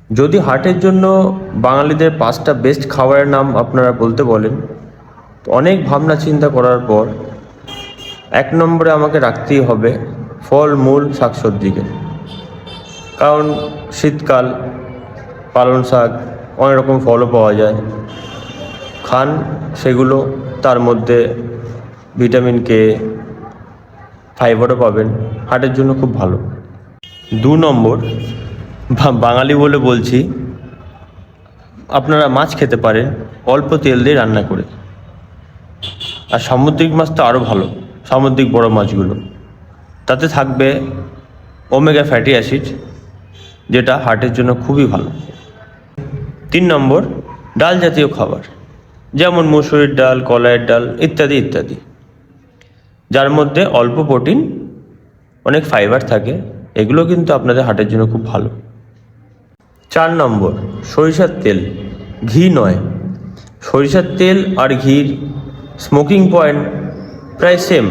যদি হার্টের জন্য বাঙালিদের 5টা বেস্ট খাবারের নাম আপনারা বলতে বলেন, তো অনেক ভাবনা চিন্তা করার পর 1 নম্বরে আমাকে রাখতেই হবে ফল মূল শাকসবজিকে। কারণ শীতকাল, পালং শাক, অনেক রকম ফলও পাওয়া যায়, খান সেগুলো। তার মধ্যে ভিটামিন কে, ফাইবারও পাবেন, হার্টের জন্য খুব ভালো। 2 নম্বর, বাঙালি বলে বলছি, আপনারা মাছ খেতে পারেন অল্প তেল দিয়ে রান্না করে। আর সামুদ্রিক মাছ তো আরও ভালো, সামুদ্রিক বড় মাছগুলো, তাতে থাকবে ওমেগা ফ্যাটি অ্যাসিড, যেটা হার্টের জন্য খুবই ভালো। 3 নম্বর, ডাল জাতীয় খাবার, যেমন মুসুরির ডাল, কলাইয়ের ডাল ইত্যাদি ইত্যাদি, যার মধ্যে অল্প প্রোটিন, অনেক ফাইবার থাকে। এগুলো কিন্তু আপনাদের হার্টের জন্য খুব ভালো। 4 নম্বর, সরিষার তেল, ঘি নয়। সরিষার তেল আর ঘির স্মোকিং পয়েন্ট প্রায় সেম,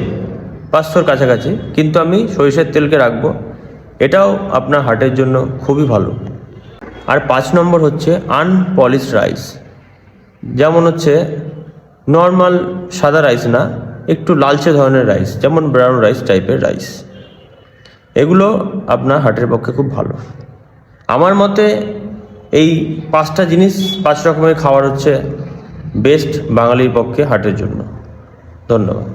500-র কাছাকাছি, কিন্তু আমি সরিষার তেলকে রাখবো। এটাও আপনার হার্টের জন্য খুবই ভালো। আর 5 নম্বর হচ্ছে আনপলিশড রাইস, যেমন হচ্ছে নর্মাল সাদা রাইস না, একটু লালচে ধরনের রাইস, যেমন ব্রাউন রাইস টাইপের রাইস। এগুলো আপনার হার্টের পক্ষে খুব ভালো। আমার মতে এই 5টা জিনিস, 5 রকমের খাবার হচ্ছে বেস্ট বাঙালির পক্ষে হার্টের জন্য। ধন্যবাদ।